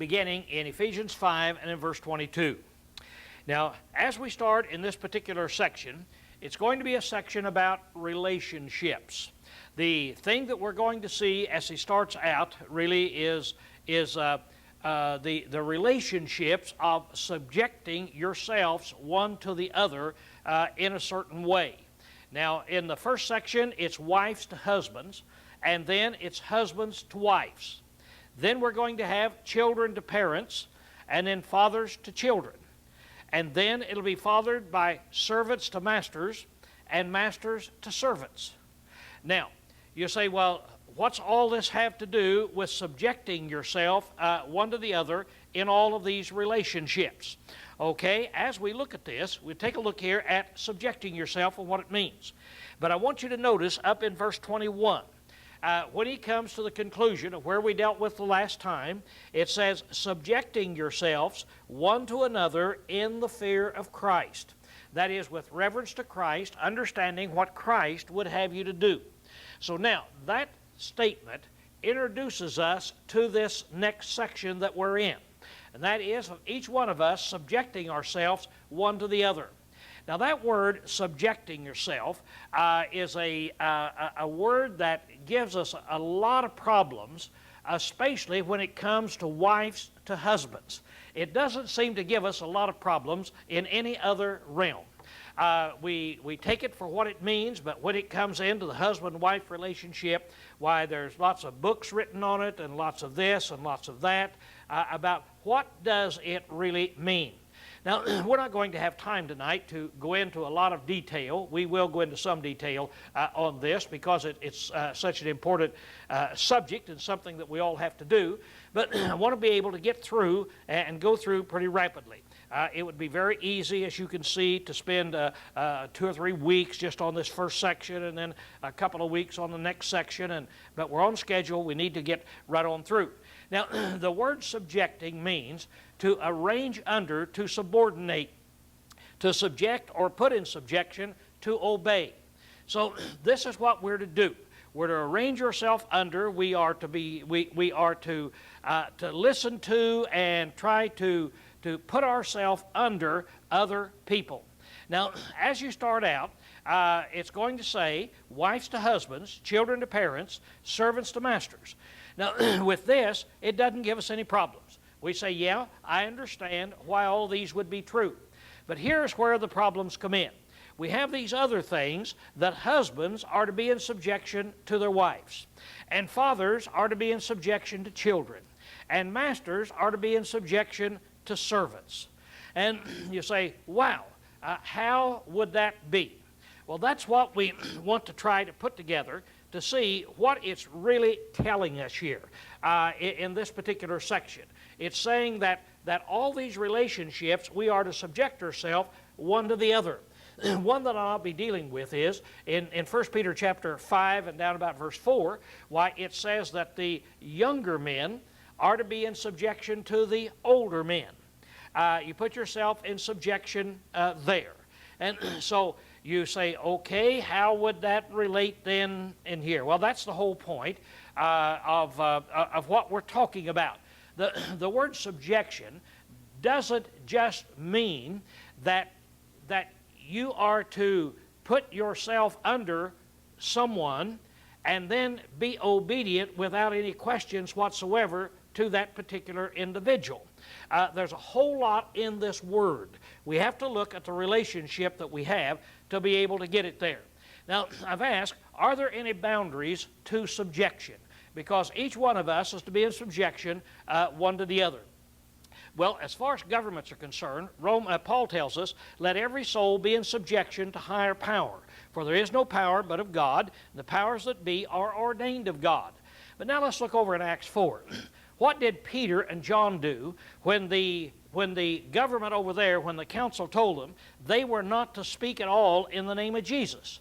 beginning in Ephesians 5 and in verse 22. Now, as we start in this particular section, it's going to be a section about relationships. The thing that we're going to see as he starts out really is the relationships of subjecting yourselves one to the other in a certain way. Now, in the first section, it's wives to husbands, and then it's husbands to wives. Then we're going to have children to parents, and then fathers to children. And then it'll be fathered by servants to masters, and masters to servants. Now, you say, well, what's all this have to do with subjecting yourself one to the other in all of these relationships? Okay, as we look at this, we take a look here at subjecting yourself and what it means. But I want you to notice up in verse 21, when he comes to the conclusion of where we dealt with the last time, it says, subjecting yourselves one to another in the fear of Christ. That is, with reverence to Christ, understanding what Christ would have you to do. So now, that statement introduces us to this next section that we're in. And that is of each one of us subjecting ourselves one to the other. Now that word, subjecting yourself, is a word that gives us a lot of problems, especially when it comes to wives to husbands. It doesn't seem to give us a lot of problems in any other realm. We take it for what it means, but when it comes into the husband-wife relationship, why, there's lots of books written on it and lots of this and lots of that about what does it really mean. Now, we're not going to have time tonight to go into a lot of detail. We will go into some detail on this because it's such an important subject and something that we all have to do. But I want to be able to get through and go through pretty rapidly. It would be very easy, as you can see, to spend 2 or 3 weeks just on this first section and then a couple of weeks on the next section. But we're on schedule. We need to get right on through. Now, the word subjecting means to arrange under, to subordinate, to subject or put in subjection, to obey. So this is what we're to do. We're to arrange ourselves under. We are to listen to and try to put ourselves under other people. Now, as you start out, it's going to say wives to husbands, children to parents, servants to masters. Now, with this, it doesn't give us any problems. We say, yeah, I understand why all these would be true. But here's where the problems come in. We have these other things that husbands are to be in subjection to their wives, and fathers are to be in subjection to children, and masters are to be in subjection to servants. And you say, wow, how would that be? Well, that's what we want to try to put together to see what it's really telling us here in this particular section. It's saying that all these relationships, we are to subject ourselves one to the other. One that I'll be dealing with is in 1 Peter chapter 5 and down about verse 4, why it says that the younger men are to be in subjection to the older men. You put yourself in subjection there. And so you say, okay, how would that relate then in here? Well, that's the whole point of what we're talking about. The word subjection doesn't just mean that you are to put yourself under someone and then be obedient without any questions whatsoever to that particular individual. There's a whole lot in this word. We have to look at the relationship that we have to be able to get it there. Now, I've asked, are there any boundaries to subjection? Because each one of us is to be in subjection one to the other. Well, as far as governments are concerned, Paul tells us, let every soul be in subjection to higher power. For there is no power but of God, and the powers that be are ordained of God. But now let's look over in Acts 4. What did Peter and John do when the government over there, when the council told them they were not to speak at all in the name of Jesus?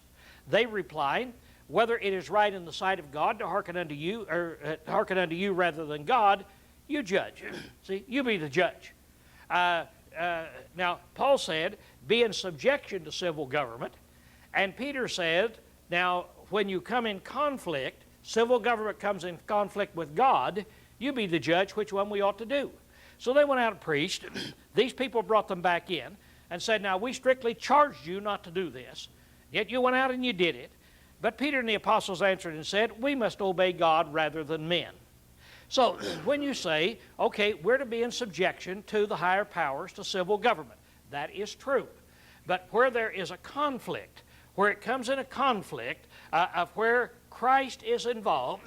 They replied, whether it is right in the sight of God to hearken unto you, or hearken unto you rather than God, you judge. See, you be the judge. Now, Paul said, be in subjection to civil government. And Peter said, now, when you come in conflict, civil government comes in conflict with God, you be the judge which one we ought to do. So they went out and preached. These people brought them back in and said, now we strictly charged you not to do this, yet you went out and you did it. But Peter and the apostles answered and said, we must obey God rather than men. So when you say, okay, we're to be in subjection to the higher powers, to civil government, that is true. But where there is a conflict, where it comes in a conflict of where Christ is involved,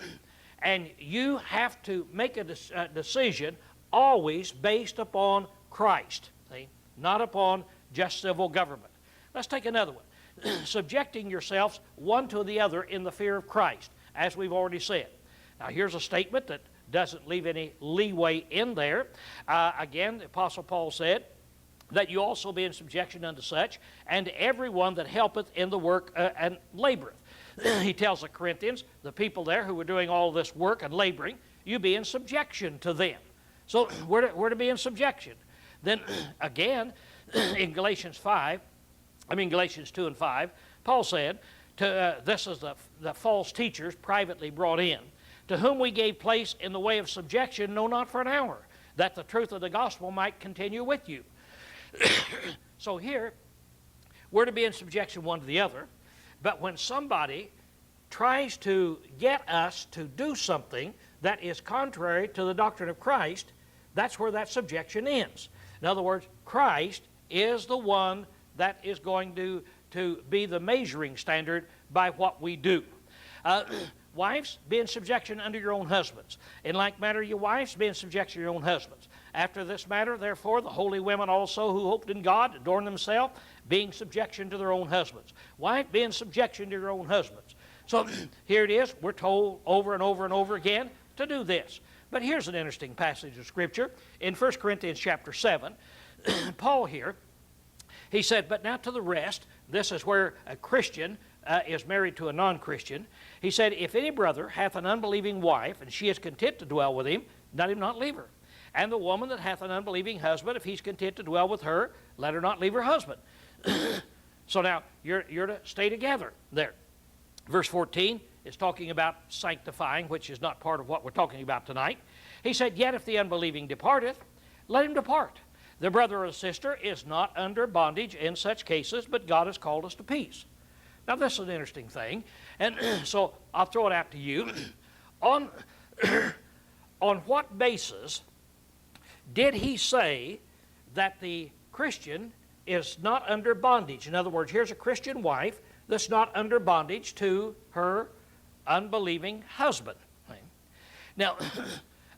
and you have to make a decision always based upon Christ, see? Not upon just civil government. Let's take another one. Subjecting yourselves one to the other in the fear of Christ, as we've already said. Now here's a statement that doesn't leave any leeway in there. Again, the Apostle Paul said, that you also be in subjection unto such, and to everyone that helpeth in the work and laboreth. He tells the Corinthians, the people there who were doing all this work and laboring, you be in subjection to them. So we're to be in subjection. Then again, in Galatians 2 and 5, Paul said, this is the false teachers privately brought in, to whom we gave place in the way of subjection, no, not for an hour, that the truth of the gospel might continue with you. So here, we're to be in subjection one to the other, but when somebody tries to get us to do something that is contrary to the doctrine of Christ, that's where that subjection ends. In other words, Christ is the one that is going to be the measuring standard by what we do. Wives, be in subjection unto your own husbands. In like manner, you wives, be in subjection to your own husbands. After this matter, therefore, the holy women also who hoped in God adorn themselves, being subjection to their own husbands. Wife, be in subjection to your own husbands. So here it is. We're told over and over and over again to do this. But here's an interesting passage of Scripture. In 1 Corinthians chapter 7, Paul here, he said, but now to the rest, this is where a Christian is married to a non-Christian. He said, if any brother hath an unbelieving wife, and she is content to dwell with him, let him not leave her. And the woman that hath an unbelieving husband, if he's content to dwell with her, let her not leave her husband. So now, you're to stay together there. Verse 14 is talking about sanctifying, which is not part of what we're talking about tonight. He said, yet if the unbelieving departeth, let him depart. The brother or the sister is not under bondage in such cases, but God has called us to peace. Now, this is an interesting thing, and so I'll throw it out to you. On what basis did he say that the Christian is not under bondage? In other words, here's a Christian wife that's not under bondage to her unbelieving husband. Now,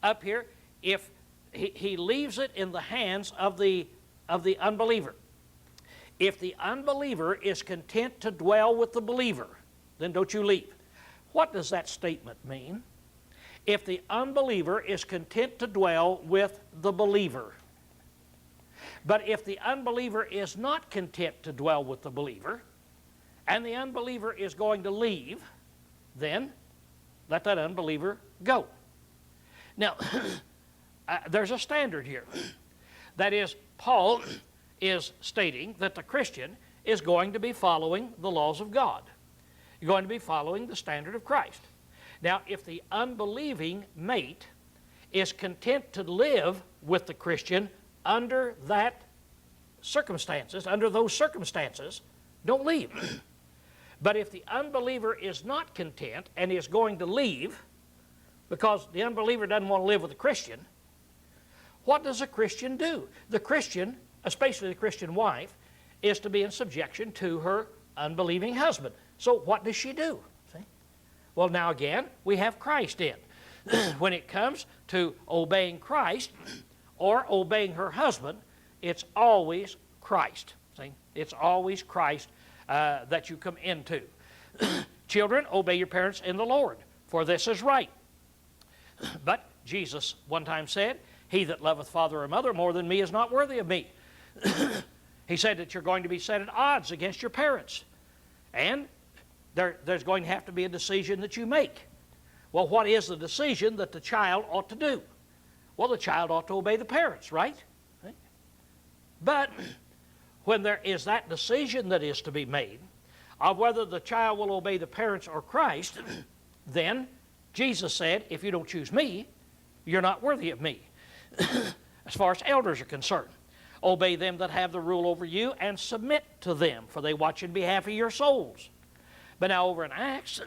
up here, if he leaves it in the hands of the unbeliever. If the unbeliever is content to dwell with the believer, then don't you leave. What does that statement mean? If the unbeliever is content to dwell with the believer. But if the unbeliever is not content to dwell with the believer, and the unbeliever is going to leave, then let that unbeliever go. Now, there's a standard here. That is, Paul is stating that the Christian is going to be following the laws of God. You're going to be following the standard of Christ. Now, if the unbelieving mate is content to live with the Christian under those circumstances, don't leave. But if the unbeliever is not content and is going to leave because the unbeliever doesn't want to live with the Christian, what does a Christian do? The Christian, especially the Christian wife, is to be in subjection to her unbelieving husband. So what does she do? See? Well, now again, we have Christ in. When it comes to obeying Christ or obeying her husband, it's always Christ. See? It's always Christ that you come into. Children, obey your parents in the Lord, for this is right. But Jesus one time said, he that loveth father or mother more than me is not worthy of me. He said that you're going to be set at odds against your parents. And there's going to have to be a decision that you make. Well, what is the decision that the child ought to do? Well, the child ought to obey the parents, right? But when there is that decision that is to be made of whether the child will obey the parents or Christ, then Jesus said, if you don't choose me, you're not worthy of me. far as elders are concerned. Obey them that have the rule over you and submit to them, for they watch in behalf of your souls. But now over in Acts,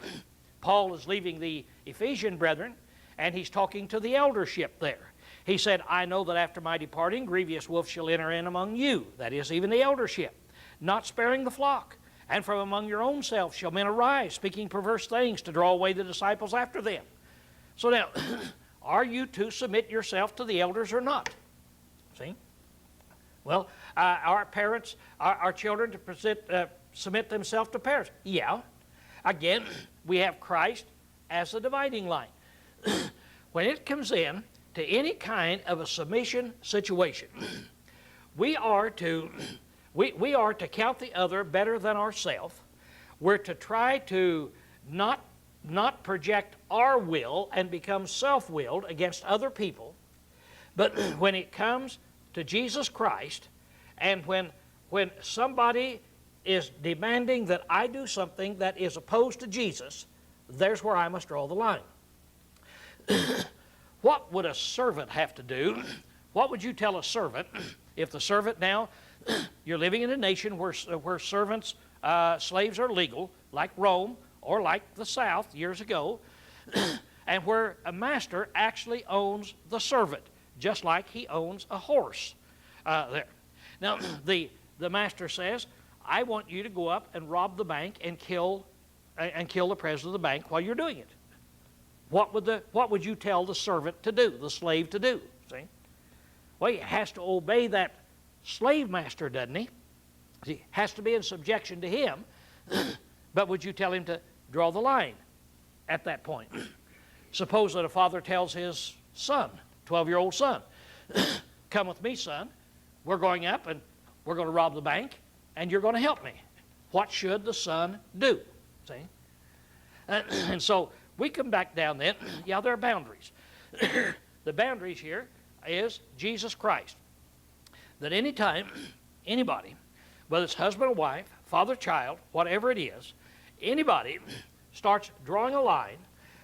Paul is leaving the Ephesian brethren, and he's talking to the eldership there. He said, I know that after my departing, grievous wolves shall enter in among you, that is, even the eldership, not sparing the flock. And from among your own selves shall men arise, speaking perverse things to draw away the disciples after them. So now, are you to submit yourself to the elders or not? See? Well, our parents, our children to submit themselves to parents. Yeah. Again, we have Christ as the dividing line. When it comes in to any kind of a submission situation, we are to count the other better than ourselves. We're to try to not project our will and become self-willed against other people. But when it comes to Jesus Christ, and when somebody is demanding that I do something that is opposed to Jesus, there's where I must draw the line. What would a servant have to do? What would you tell a servant if the servant now, you're living in a nation where servants, slaves are legal, like Rome or like the South years ago, and where a master actually owns the servant, just like he owns a horse there. Now, the master says, I want you to go up and rob the bank and kill the president of the bank while you're doing it. What would you tell the servant to do, the slave to do? See? Well, he has to obey that slave master, doesn't he? He has to be in subjection to him. But would you tell him to draw the line at that point? Suppose that a father tells his son, 12-year-old son, come with me, son. We're going up and we're going to rob the bank and you're going to help me. What should the son do? See? And so we come back down then. Yeah, there are boundaries. The boundaries here is Jesus Christ. That anytime anybody, whether it's husband or wife, father, child, whatever it is, anybody starts drawing a line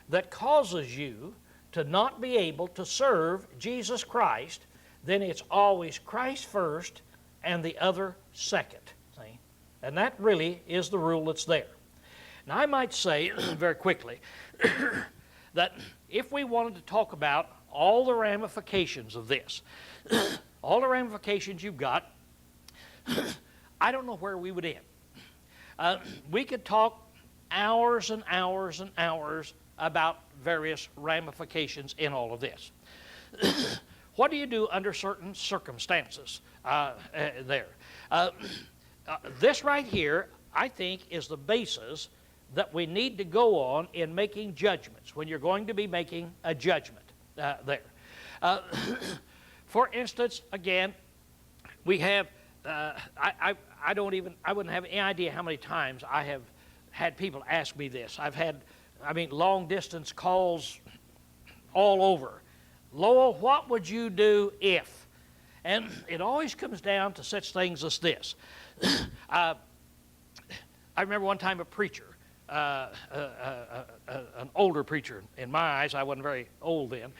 that causes you to not be able to serve Jesus Christ, then it's always Christ first and the other second. See? And that really is the rule that's there. Now, I might say very quickly that if we wanted to talk about all the ramifications of this, all the ramifications you've got, I don't know where we would end. We could talk hours and hours and hours about various ramifications in all of this. What do you do under certain circumstances there? This right here, I think, is the basis that we need to go on in making judgments, when you're going to be making a judgment there. For instance, again, we have, I wouldn't have any idea how many times I have had people ask me this. I've had, long distance calls all over. Lowell, what would you do if? And it always comes down to such things as this. I remember one time a preacher, an older preacher in my eyes. I wasn't very old then.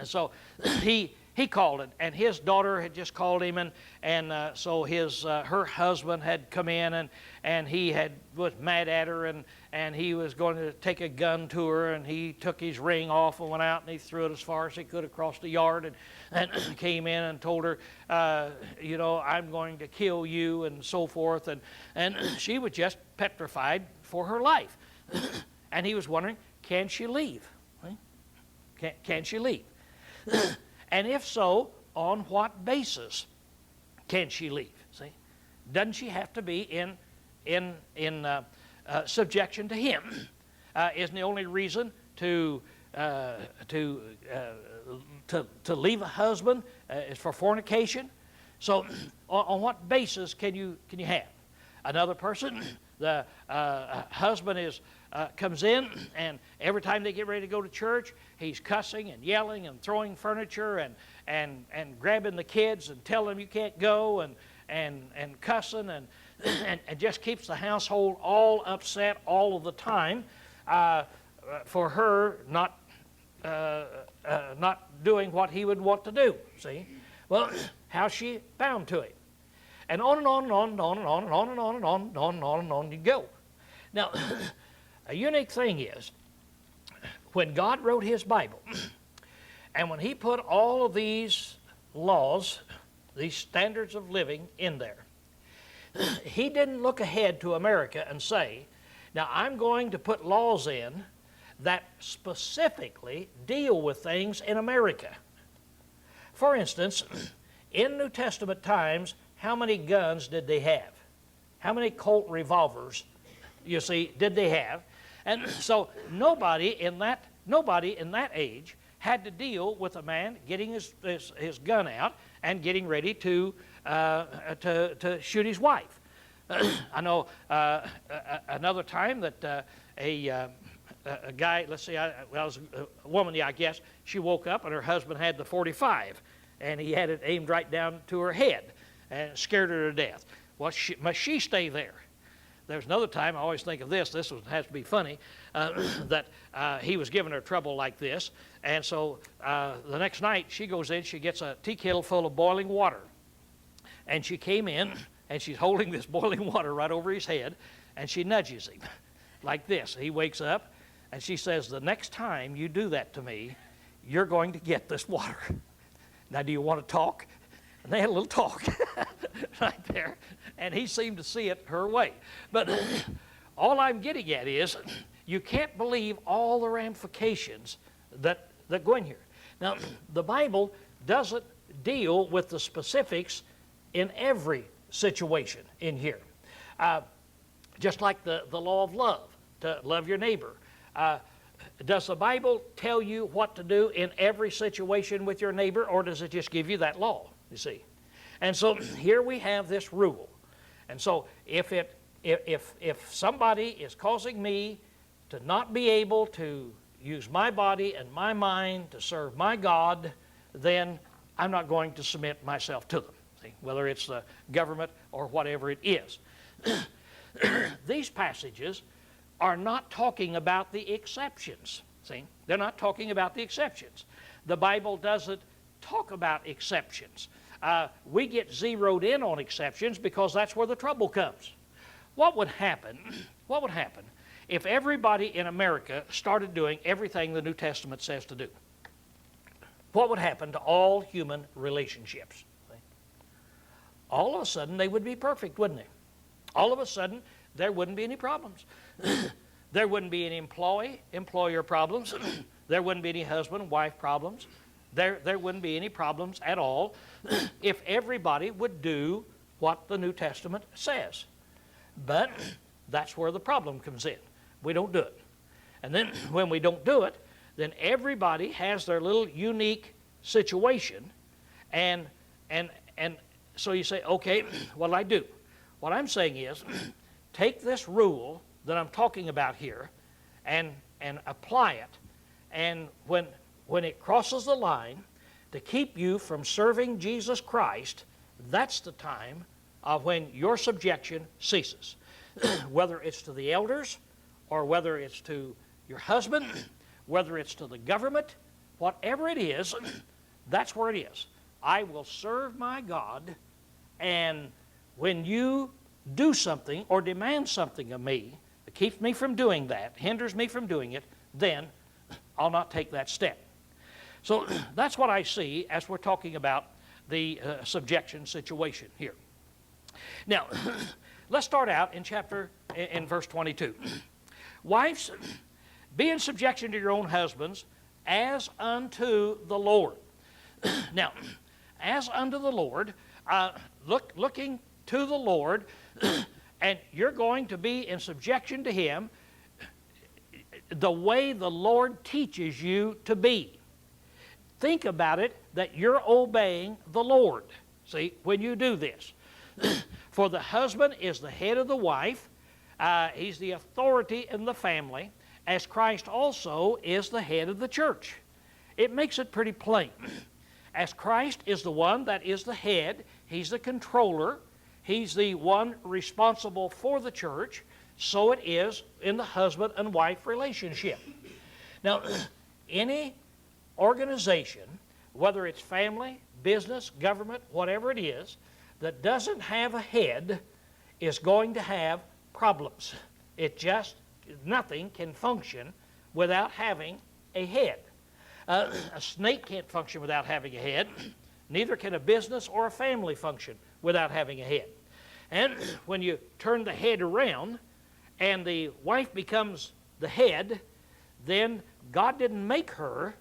So he called it, and his daughter had just called him, and so her husband had come in, and he was mad at her, and he was going to take a gun to her, and he took his ring off and went out and he threw it as far as he could across the yard, and came in and told her, I'm going to kill you, and so forth, and she was just petrified for her life. And he was wondering, can she leave? Can she leave? And if so, on what basis can she leave? See, doesn't she have to be in subjection to him? Isn't the only reason to leave a husband is for fornication? So, on what basis can you have? Another person, the husband comes in, and every time they get ready to go to church, he's cussing and yelling and throwing furniture and grabbing the kids and telling them you can't go and cussing and just keeps the household all upset all of the time for her not doing what he would want to do. See, Well, how's she bound to him? And on and on and on and on and on and on and on and on and on and on and on you go. Now, a unique thing is, when God wrote his Bible, and when he put all of these laws, these standards of living in there, he didn't look ahead to America and say, now I'm going to put laws in that specifically deal with things in America. For instance, in New Testament times, how many guns did they have? How many Colt revolvers, you see, did they have? And so nobody in that age had to deal with a man getting his gun out and getting ready to shoot his wife. I know another time that a guy, let's see, it was a woman, I guess, she woke up and her husband had the .45, and he had it aimed right down to her head and scared her to death. Well, must she stay there? There's another time, I always think of this has to be funny, that he was giving her trouble like this, and so the next night she goes in, she gets a tea kettle full of boiling water, and she came in, and she's holding this boiling water right over his head, and she nudges him like this. He wakes up, and she says, the next time you do that to me, you're going to get this water. Now, do you want to talk? And they had a little talk right there, and he seemed to see it her way. But all I'm getting at is, you can't believe all the ramifications that go in here. Now, the Bible doesn't deal with the specifics in every situation in here. Just like the law of love, to love your neighbor. Does the Bible tell you what to do in every situation with your neighbor, or does it just give you that law, you see? And so here we have this rule. And so if somebody is causing me to not be able to use my body and my mind to serve my God, then I'm not going to submit myself to them, see, whether it's the government or whatever it is. These passages are not talking about the exceptions. See, they're not talking about the exceptions. The Bible doesn't talk about exceptions. We get zeroed in on exceptions because that's where the trouble comes. What would happen if everybody in America started doing everything the New Testament says to do? What would happen to all human relationships? See? All of a sudden they would be perfect, wouldn't they? All of a sudden there wouldn't be any problems. There wouldn't be any employer problems. There wouldn't be any husband-wife problems. There wouldn't be any problems at all if everybody would do what the New Testament says. But that's where the problem comes in. We don't do it. And then when we don't do it, then everybody has their little unique situation. And so you say, okay, what'll I do? What I'm saying is, take this rule that I'm talking about here and apply it. And when it crosses the line to keep you from serving Jesus Christ, that's the time of when your subjection ceases. Whether it's to the elders or whether it's to your husband, whether it's to the government, whatever it is, that's where it is. I will serve my God, and when you do something or demand something of me that keeps me from doing that, hinders me from doing it, then I'll not take that step. So that's what I see as we're talking about the subjection situation here. Now, let's start out in verse 22. Wives, be in subjection to your own husbands as unto the Lord. Now, as unto the Lord, looking to the Lord, and you're going to be in subjection to Him the way the Lord teaches you to be. Think about it, that you're obeying the Lord, see, when you do this. For the husband is the head of the wife. He's the authority in the family, as Christ also is the head of the church. It makes it pretty plain. As Christ is the one that is the head, He's the controller, He's the one responsible for the church, so it is in the husband and wife relationship. Now, any organization, whether it's family, business, government, whatever it is, that doesn't have a head is going to have problems. Nothing can function without having a head. A snake can't function without having a head. Neither can a business or a family function without having a head. And when you turn the head around and the wife becomes the head, then God didn't make her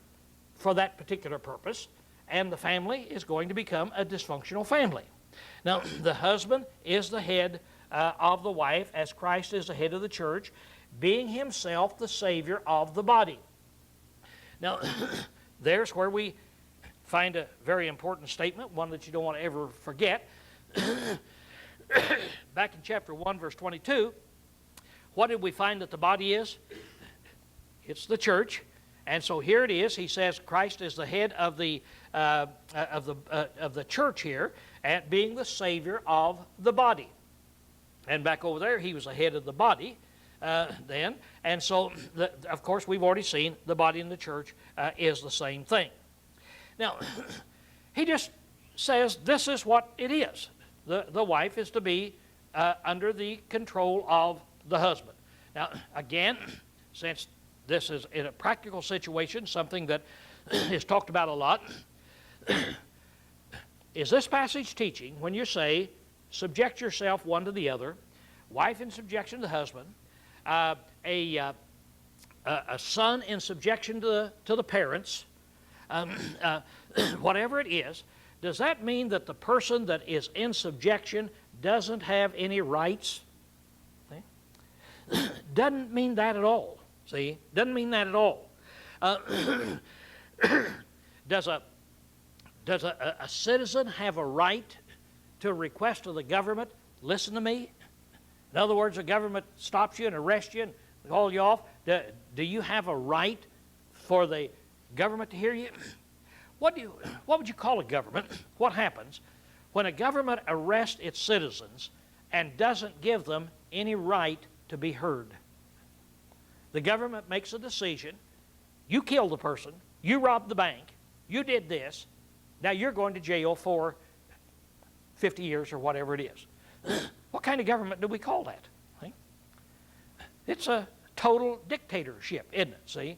for that particular purpose, and the family is going to become a dysfunctional family. Now, the husband is the head of the wife, as Christ is the head of the church, being himself the Savior of the body. Now, there's where we find a very important statement, one that you don't want to ever forget. Back in chapter 1, verse 22, what did we find that the body is? It's the church. And so here it is. He says Christ is the head of the church here, and being the Savior of the body. And back over there, he was the head of the body then. And so, of course, we've already seen the body in the church is the same thing. Now, he just says this is what it is. The wife is to be under the control of the husband. Now, again, since this is in a practical situation, something that is talked about a lot, is this passage teaching when you say, subject yourself one to the other, wife in subjection to the husband, a son in subjection to the parents, whatever it is, does that mean that the person that is in subjection doesn't have any rights? See? Doesn't mean that at all. See? Doesn't mean that at all. Does a citizen have a right to a request of the government, listen to me? In other words, the government stops you and arrests you and calls you off. Do you have a right for the government to hear you? What would you call a government? What happens when a government arrests its citizens and doesn't give them any right to be heard? The government makes a decision. You killed the person. You robbed the bank. You did this. Now you're going to jail for 50 years or whatever it is. What kind of government do we call that? See? It's a total dictatorship, isn't it? See?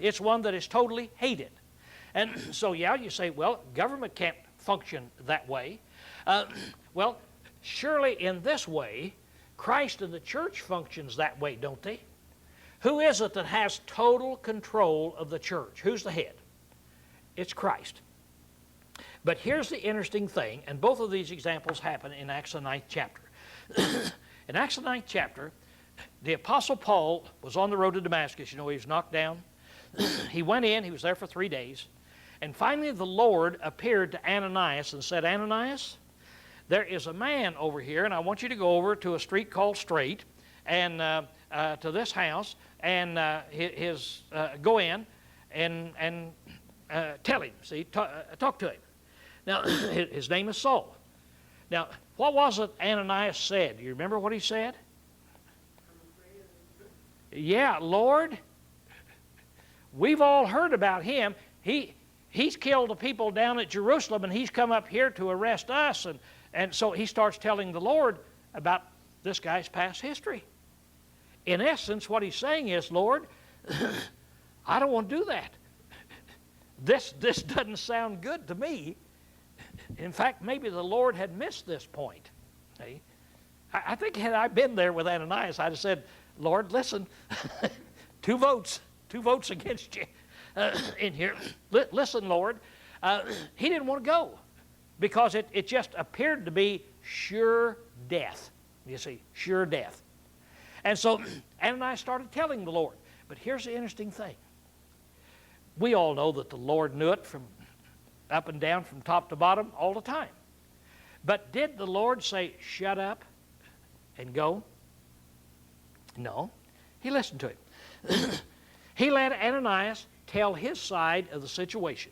It's one that is totally hated. And so, yeah, you say, well, government can't function that way. Well, surely in this way, Christ and the church functions that way, don't they? Who is it that has total control of the church? Who's the head? It's Christ. But here's the interesting thing, and both of these examples happen in Acts the 9th chapter. In Acts the 9th chapter, the Apostle Paul was on the road to Damascus. You know, he was knocked down. He went in, he was there for 3 days. And finally the Lord appeared to Ananias and said, Ananias, there is a man over here, and I want you to go over to a street called Straight, and to this house, and go in and tell him, see, talk to him. Now, his name is Saul. Now, what was it Ananias said? Do you remember what he said? Yeah, Lord, we've all heard about him. He's killed the people down at Jerusalem, and he's come up here to arrest us. And so he starts telling the Lord about this guy's past history. In essence, what he's saying is, Lord, I don't want to do that. This doesn't sound good to me. In fact, maybe the Lord had missed this point. See? I think had I been there with Ananias, I'd have said, Lord, listen, two votes against you in here. Listen, Lord, he didn't want to go because it just appeared to be sure death. You see, sure death. And so Ananias started telling the Lord. But here's the interesting thing. We all know that the Lord knew it from up and down, from top to bottom, all the time. But did the Lord say, shut up and go? No. He listened to him. He let Ananias tell his side of the situation.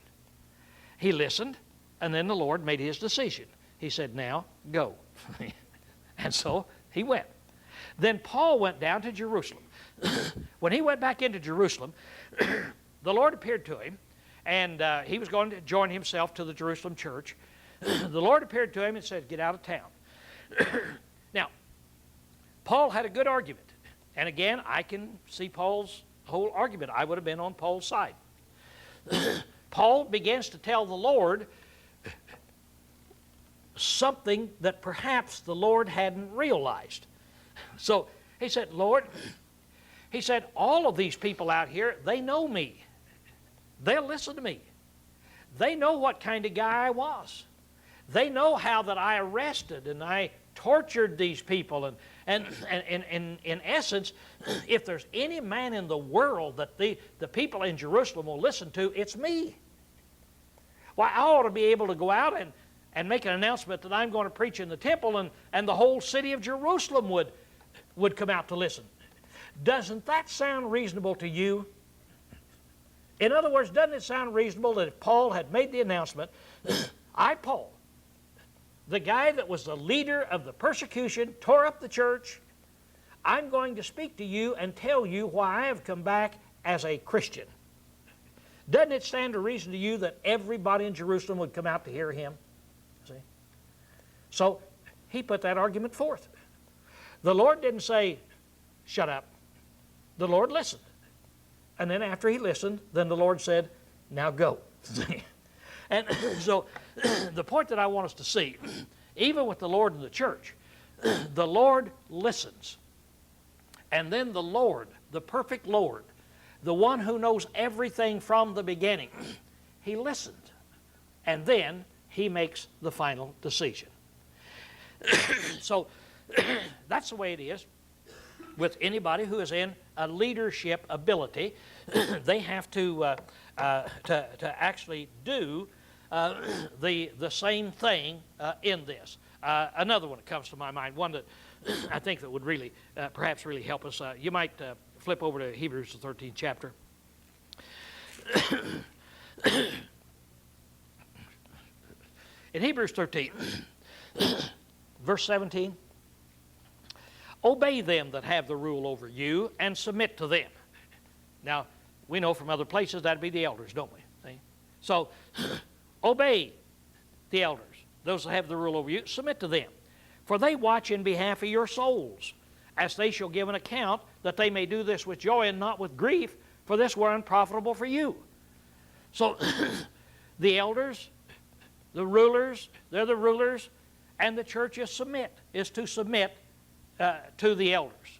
He listened, and then the Lord made his decision. He said, now, go. And so he went. Then Paul went down to Jerusalem. When he went back into Jerusalem, the Lord appeared to him, and he was going to join himself to the Jerusalem church. The Lord appeared to him and said, get out of town. Now, Paul had a good argument. And again, I can see Paul's whole argument. I would have been on Paul's side. Paul begins to tell the Lord something that perhaps the Lord hadn't realized. So he said, Lord, he said, all of these people out here, they know me. They'll listen to me. They know what kind of guy I was. They know how that I arrested and I tortured these people. And in essence, if there's any man in the world that the people in Jerusalem will listen to, it's me. Why, I ought to be able to go out and make an announcement that I'm going to preach in the temple, and the whole city of Jerusalem would come out to listen. Doesn't that sound reasonable to you? In other words, doesn't it sound reasonable that if Paul had made the announcement, I, Paul, the guy that was the leader of the persecution, tore up the church, I'm going to speak to you and tell you why I have come back as a Christian. Doesn't it stand to reason to you that everybody in Jerusalem would come out to hear him? See? So he put that argument forth. The Lord didn't say, shut up. The Lord listened. And then after he listened, then the Lord said, now go. And so the point that I want us to see, even with the Lord and the church, the Lord listens. And then the Lord, the perfect Lord, the one who knows everything from the beginning, he listened. And then he makes the final decision. So that's the way it is with anybody who is in a leadership ability. They have to actually do the same thing in this. Another one that comes to my mind, one that I think that would really, perhaps really help us. You might flip over to Hebrews, the 13th chapter. In Hebrews 13, verse 17, obey them that have the rule over you and submit to them. Now, we know from other places that'd be the elders, don't we? See? So, obey the elders, those that have the rule over you, submit to them. For they watch in behalf of your souls, as they shall give an account, that they may do this with joy and not with grief, for this were unprofitable for you. So, the elders, the rulers, they're the rulers, and the church is to submit to the elders.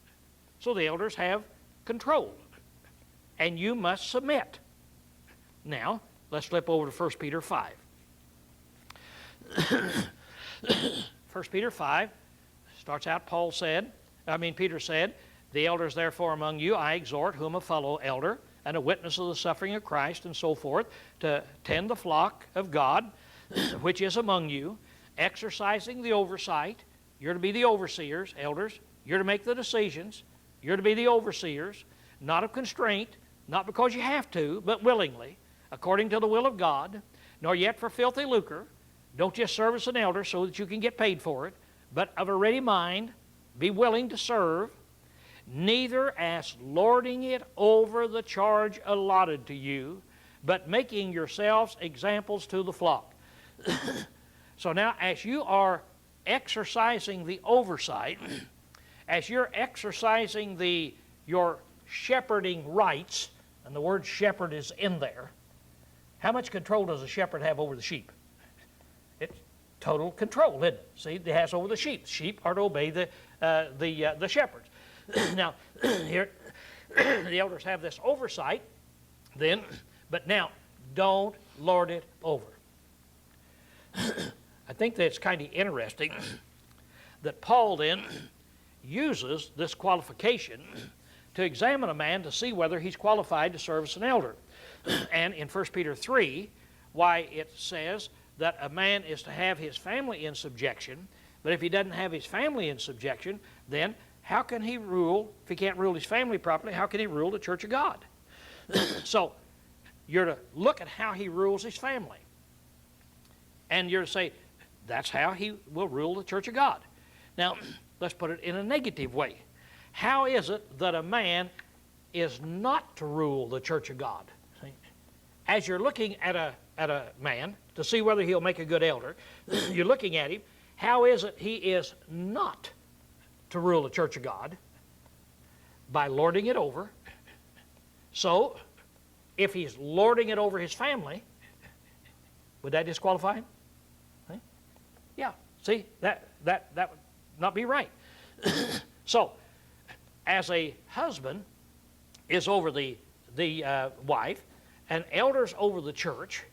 So the elders have control, and you must submit. Now, let's flip over to 1 Peter 5. 1 Peter 5 starts out, Peter said, the elders therefore among you I exhort, whom a fellow elder and a witness of the suffering of Christ and so forth, to tend the flock of God, which is among you, exercising the oversight. You're to be the overseers, elders. You're to make the decisions. You're to be the overseers, not of constraint, not because you have to, but willingly, according to the will of God, nor yet for filthy lucre. Don't just serve as an elder so that you can get paid for it, but of a ready mind, be willing to serve, neither as lording it over the charge allotted to you, but making yourselves examples to the flock. So now, as you are exercising the oversight, as you're exercising your shepherding rights, and the word shepherd is in there, how much control does a shepherd have over the sheep? It's total control, isn't it? See, it has over the sheep. Sheep are to obey the shepherds. Now, here, the elders have this oversight, then, but now, don't lord it over. I think that's kind of interesting that Paul then uses this qualification to examine a man to see whether he's qualified to serve as an elder. And in 1 Peter 3, why it says that a man is to have his family in subjection, but if he doesn't have his family in subjection, then how can he rule, if he can't rule his family properly, how can he rule the church of God? So you're to look at how he rules his family. And you're to say, that's how he will rule the church of God. Now, let's put it in a negative way. How is it that a man is not to rule the church of God? See? as you're looking at a man to see whether he'll make a good elder, you're looking at him, how is it he is not to rule the church of God? By lording it over. So, if he's lording it over his family, would that disqualify him? Yeah, see, that would not be right. So, as a husband is over the wife, and elders over the church,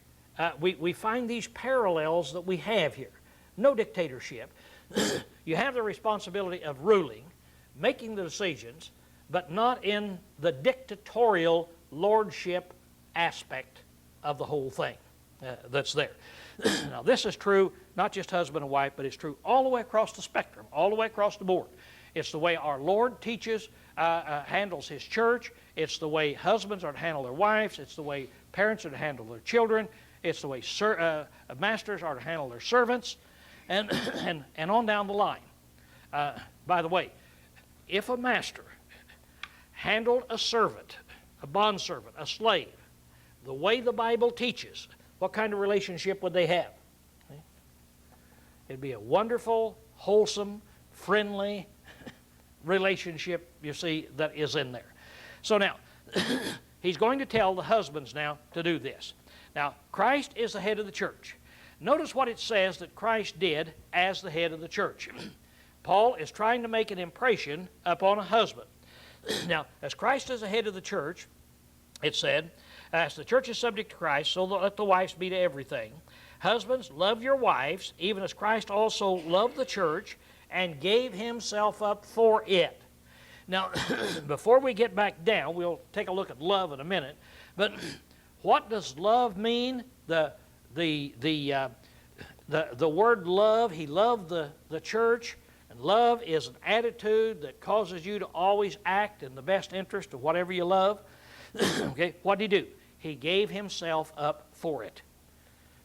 we find these parallels that we have here. No dictatorship. You have the responsibility of ruling, making the decisions, but not in the dictatorial lordship aspect of the whole thing that's there. Now, this is true, not just husband and wife, but it's true all the way across the spectrum, all the way across the board. It's the way our Lord teaches, handles His church. It's the way husbands are to handle their wives. It's the way parents are to handle their children. It's the way masters are to handle their servants, and on down the line. By the way, if a master handled a servant, a bondservant, a slave, the way the Bible teaches, what kind of relationship would they have? It'd be a wonderful, wholesome, friendly relationship, you see, that is in there. So now, he's going to tell the husbands now to do this. Now, Christ is the head of the church. Notice what it says that Christ did as the head of the church. Paul is trying to make an impression upon a husband. Now, as Christ is the head of the church, it said, as the church is subject to Christ, so let the wives be to everything. Husbands, love your wives, even as Christ also loved the church and gave himself up for it. Now, before we get back down, we'll take a look at love in a minute, but what does love mean? The word love, he loved the church, and love is an attitude that causes you to always act in the best interest of whatever you love. Okay, what did he do? He gave himself up for it.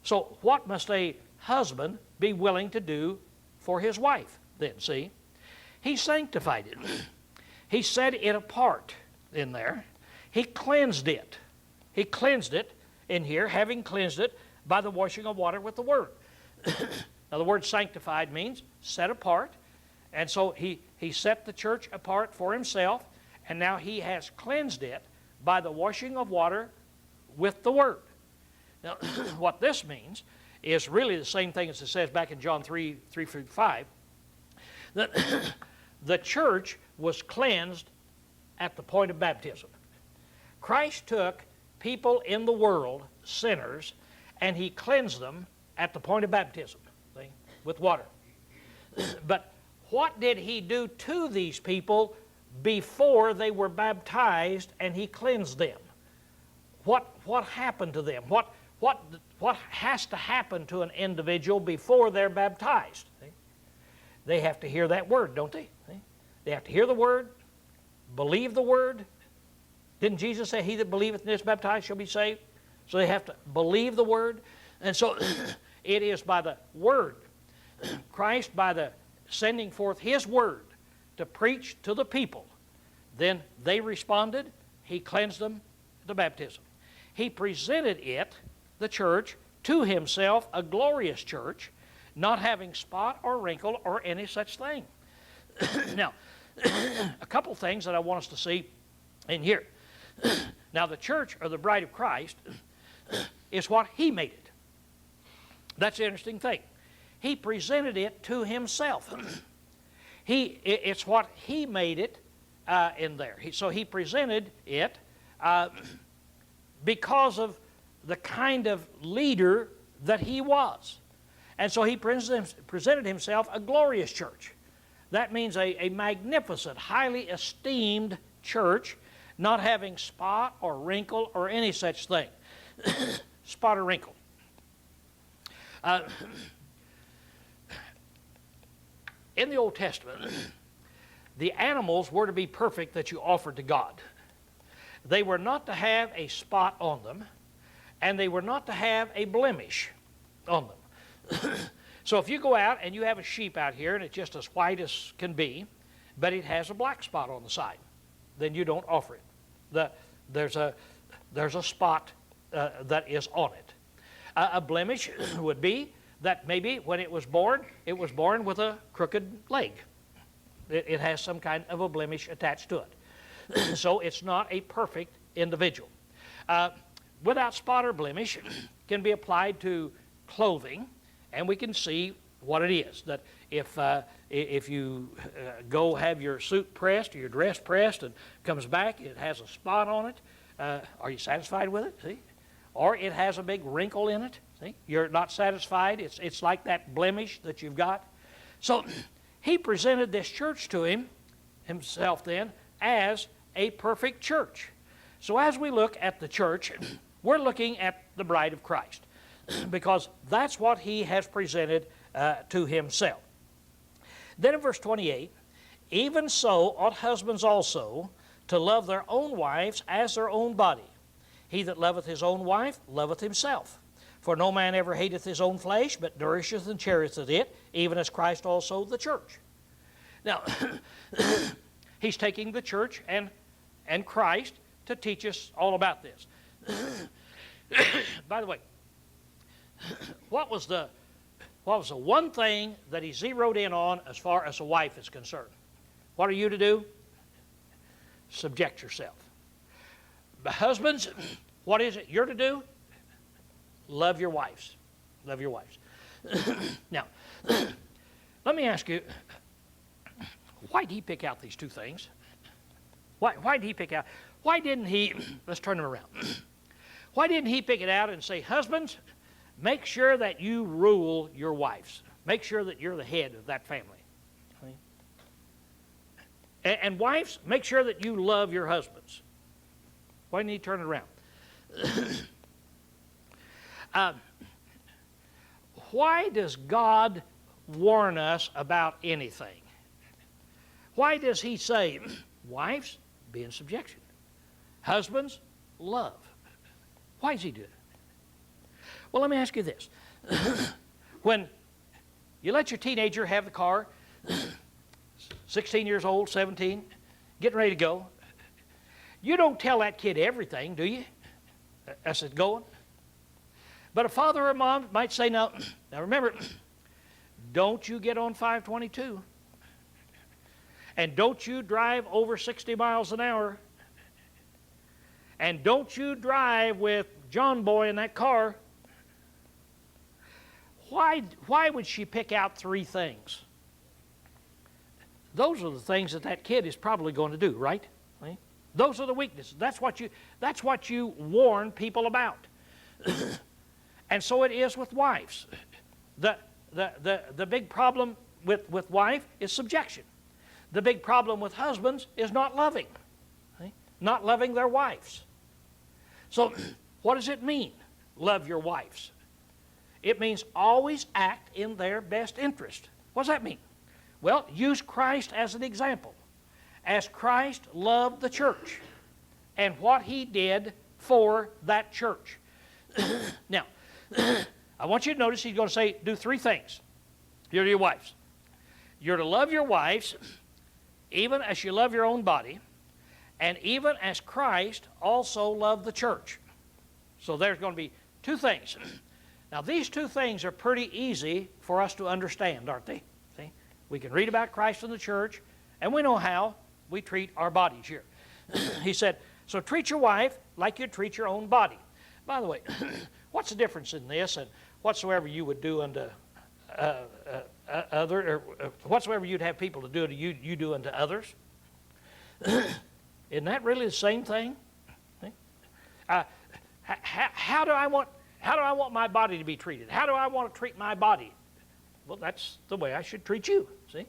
So what must a husband be willing to do for his wife then, see? He sanctified it. He set it apart in there. He cleansed it. He cleansed it in here, having cleansed it by the washing of water with the Word. Now the word sanctified means set apart. And so he set the church apart for himself, and now he has cleansed it by the washing of water with the Word. Now, what this means is really the same thing as it says back in John 3:5, that the church was cleansed at the point of baptism. Christ took people in the world, sinners, and he cleansed them at the point of baptism, see, with water. But what did he do to these people before they were baptized and he cleansed them? What happened to them? What has to happen to an individual before they're baptized? See? They have to hear that word, don't they? See? They have to hear the word, believe the word. Didn't Jesus say, he that believeth and is baptized shall be saved? So they have to believe the word. And so it is by the word, Christ by the sending forth his word to preach to the people. Then they responded, he cleansed them at the baptism. He presented it, the church, to himself, a glorious church, not having spot or wrinkle or any such thing. Now, a couple things that I want us to see in here. Now, the church, or the bride of Christ, is what he made it. That's the interesting thing. He presented it to himself. It's what he made it in there. So he presented it because of the kind of leader that he was. And so he presented himself a glorious church. That means a magnificent, highly esteemed church, not having spot or wrinkle or any such thing. Spot or wrinkle. In the Old Testament, the animals were to be perfect that you offered to God. They were not to have a spot on them, and they were not to have a blemish on them. So if you go out and you have a sheep out here and it's just as white as can be, but it has a black spot on the side, then you don't offer it. There's a spot that is on it. A blemish would be that maybe when it was born with a crooked leg. It has some kind of a blemish attached to it. So it's not a perfect individual. Without spot or blemish can be applied to clothing, and we can see what it is. That if you go have your suit pressed or your dress pressed and comes back, it has a spot on it. Are you satisfied with it? See? Or it has a big wrinkle in it. See? You're not satisfied. It's like that blemish that you've got. So he presented this church to himself then as a perfect church. So as we look at the church, we're looking at the bride of Christ because that's what he has presented to himself. Then in verse 28, even so ought husbands also to love their own wives as their own body. He that loveth his own wife loveth himself. For no man ever hateth his own flesh, but nourisheth and cherisheth it, even as Christ also the church. Now, he's taking the church and Christ to teach us all about this. By the way, what was the one thing that he zeroed in on as far as a wife is concerned? What are you to do? Subject yourself. Husbands, what is it you're to do? Love your wives. Love your wives. Now, let me ask you, why did he pick out these two things? Why did he pick out? Why didn't he, let's turn them around. Why didn't he pick it out and say, husbands, make sure that you rule your wives. Make sure that you're the head of that family. And wives, make sure that you love your husbands. Why didn't he turn it around? Why does God warn us about anything? Why does he say, wives, be in subjection. Husbands, love. Why does he do it? Well, let me ask you this. When you let your teenager have the car, 16 years old, 17, getting ready to go, you don't tell that kid everything, do you? As it's going. But a father or mom might say, now remember, don't you get on 522. And don't you drive over 60 miles an hour. And don't you drive with John Boy in that car. Why would she pick out three things? Those are the things that kid is probably going to do, right? Those are the weaknesses. That's what you warn people about. And so it is with wives. The big problem with wife is subjection. The big problem with husbands is not loving. Not loving their wives. So what does it mean, love your wives? It means always act in their best interest. What does that mean? Well, use Christ as an example. As Christ loved the church and what he did for that church. Now, I want you to notice he's going to say, do three things. You're to your wives. You're to love your wives even as you love your own body, and even as Christ also loved the church. So there's going to be two things. Now, these two things are pretty easy for us to understand, aren't they? See? We can read about Christ and the church, and we know how we treat our bodies here. He said, so treat your wife like you treat your own body. By the way, what's the difference in this and whatsoever you would do unto whatsoever you'd have people to do to you, you do unto others? Isn't that really the same thing? How do I want my body to be treated? How do I want to treat my body? Well, that's the way I should treat you. See?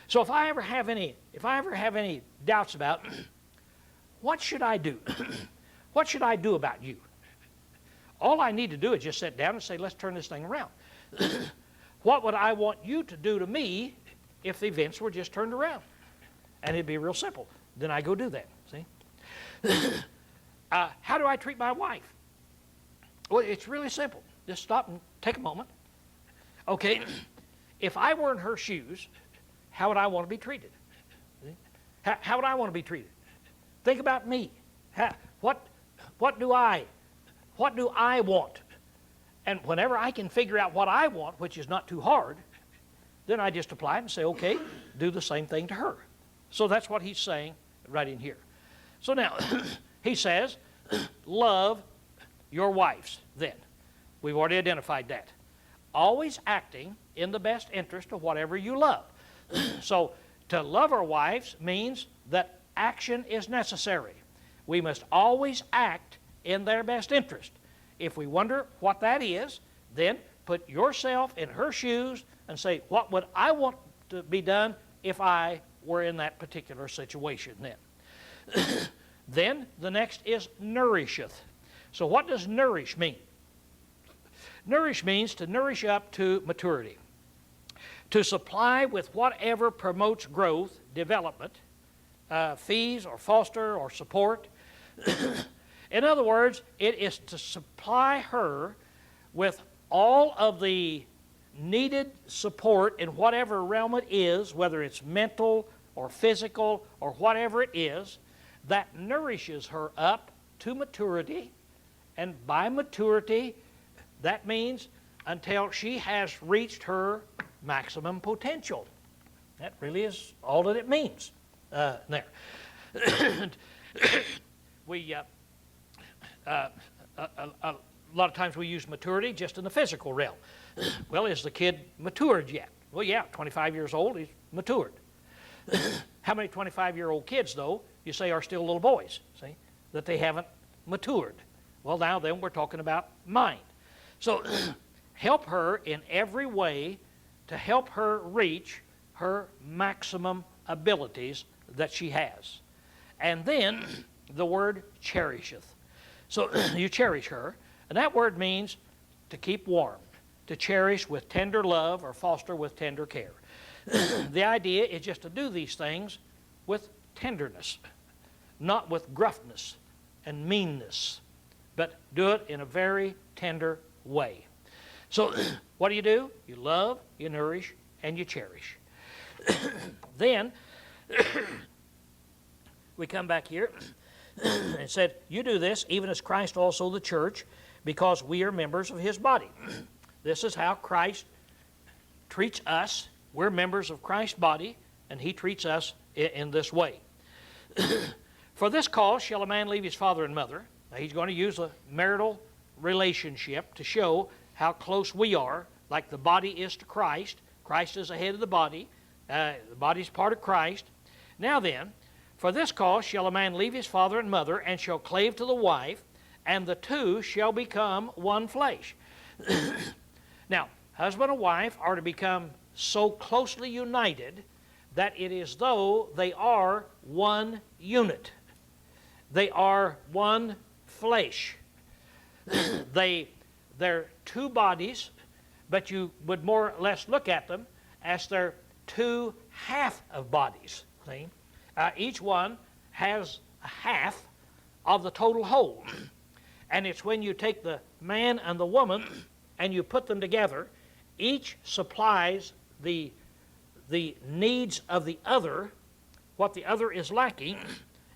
So if I ever have any doubts about what should I do? What should I do about you? All I need to do is just sit down and say, let's turn this thing around. What would I want you to do to me if the events were just turned around? And it'd be real simple. Then I go do that, see? How do I treat my wife? Well, it's really simple. Just stop and take a moment. Okay, if I were in her shoes, how would I want to be treated? How would I want to be treated? Think about me. What do I what do I want? And whenever I can figure out what I want, which is not too hard, then I just apply it and say, okay, do the same thing to her. So that's what he's saying right in here. So now, he says, love your wives then. We've already identified that. Always acting in the best interest of whatever you love. So to love our wives means that action is necessary. We must always act in their best interest. If we wonder what that is, then put yourself in her shoes and say, what would I want to be done if I were in that particular situation then? Then the next is nourisheth. So what does nourish mean? Nourish means to nourish up to maturity, to supply with whatever promotes growth, development, feeds or foster or support. In other words, it is to supply her with all of the needed support in whatever realm it is, whether it's mental or physical or whatever it is, that nourishes her up to maturity. And by maturity, that means until she has reached her maximum potential. That really is all that it means there. We, a lot of times we use maturity just in the physical realm. Well, is the kid matured yet? Well, yeah, 25 years old, he's matured. How many 25-year-old kids, though, you say are still little boys, see, that they haven't matured? Well, now then we're talking about mind. So help her in every way to help her reach her maximum abilities that she has. And then the word cherisheth. So you cherish her, and that word means to keep warm, to cherish with tender love or foster with tender care. The idea is just to do these things with tenderness, not with gruffness and meanness, but do it in a very tender way. So what do? You love, you nourish, and you cherish. Then we come back here and said, you do this even as Christ also the church, because we are members of his body. This is how Christ treats us. We're members of Christ's body, and he treats us in this way. For this cause shall a man leave his father and mother. Now he's going to use a marital relationship to show how close we are, like the body is to Christ. Christ is the head of the body. The body is part of Christ. Now then, for this cause shall a man leave his father and mother, and shall cleave to the wife, and the two shall become one flesh. Now, husband and wife are to become so closely united that it is though they are one unit. They are one flesh. They're two bodies, but you would more or less look at them as they're two half of bodies. See? Each one has a half of the total whole. And it's when you take the man and the woman and you put them together, each supplies the needs of the other, what the other is lacking,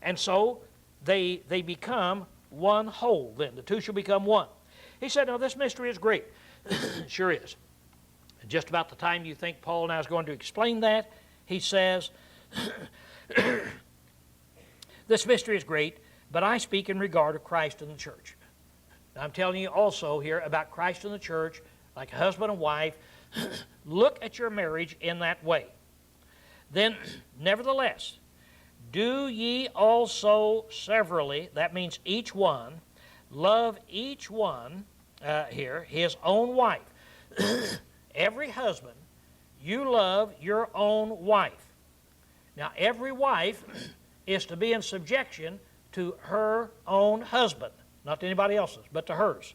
and so they become one whole then. The two shall become one. He said, now this mystery is great. It sure is. And just about the time you think Paul now is going to explain that, he says, this mystery is great, but I speak in regard of Christ and the church. Now, I'm telling you also here about Christ and the church, like a husband and wife. Look at your marriage in that way. Then, nevertheless, do ye also severally, that means each one, love each one, here, his own wife. Every husband, you love your own wife. Now, every wife is to be in subjection to her own husband, not to anybody else's, but to hers.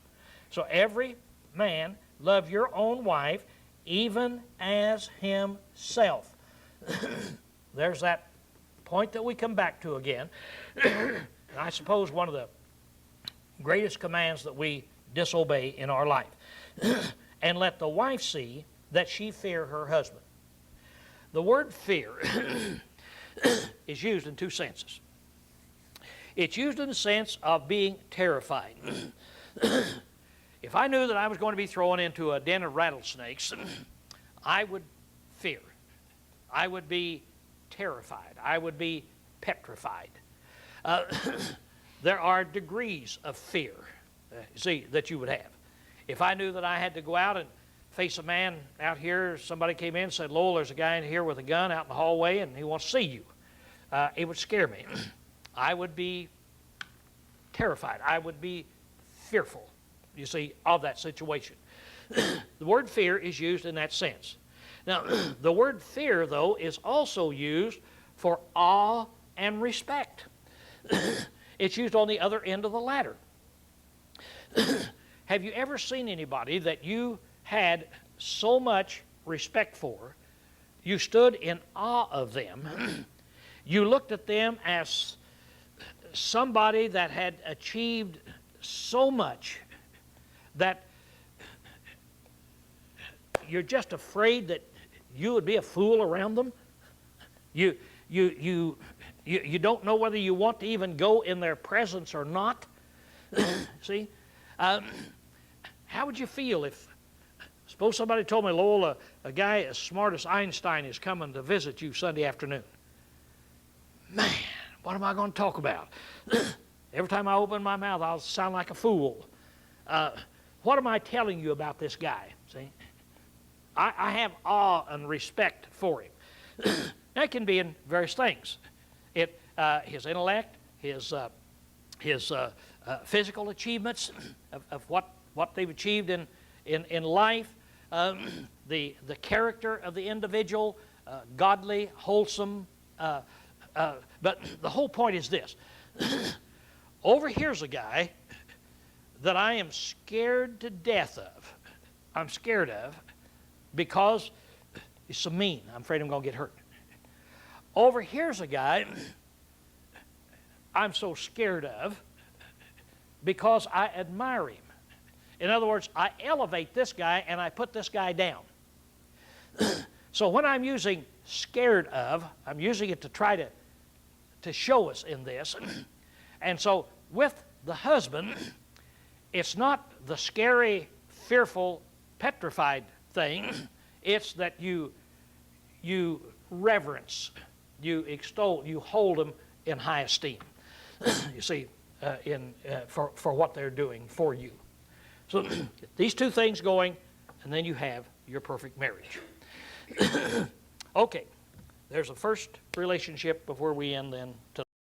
So every man, love your own wife, even as himself. There's that point that we come back to again. And I suppose one of the greatest commands that we disobey in our life. And let the wife see that she fear her husband. The word fear is used in two senses. It's used in the sense of being terrified. If I knew that I was going to be thrown into a den of rattlesnakes, I would fear. I would be terrified. I would be petrified. There are degrees of fear, that you would have. If I knew that I had to go out and face a man out here, somebody came in and said, Lowell, there's a guy in here with a gun out in the hallway and he wants to see you. It would scare me. I would be terrified. I would be fearful, you see, of that situation. The word fear is used in that sense. Now, the word fear, though, is also used for awe and respect. It's used on the other end of the ladder. Have you ever seen anybody that you had so much respect for, you stood in awe of them, you looked at them as somebody that had achieved so much that you're just afraid that you would be a fool around them? You don't know whether you want to even go in their presence or not. See? How would you feel if, suppose somebody told me, Lowell, a guy as smart as Einstein is coming to visit you Sunday afternoon. Man, what am I going to talk about? Every time I open my mouth, I'll sound like a fool. What am I telling you about this guy? See? I have awe and respect for him. That can be in various things. His intellect, his physical achievements of what they've achieved in life, the character of the individual, godly, wholesome. But the whole point is this. Over here's a guy that I am scared to death of. I'm scared of because he's so mean. I'm afraid I'm going to get hurt. Over here's a guy I'm so scared of because I admire him. In other words, I elevate this guy and I put this guy down. So when I'm using scared of, I'm using it to try to show us in this. And so with the husband, it's not the scary, fearful, petrified thing. It's that you reverence, you extol, you hold them in high esteem. You see, for what they're doing for you. So these two things going, and then you have your perfect marriage. Okay, there's a first relationship before we end then.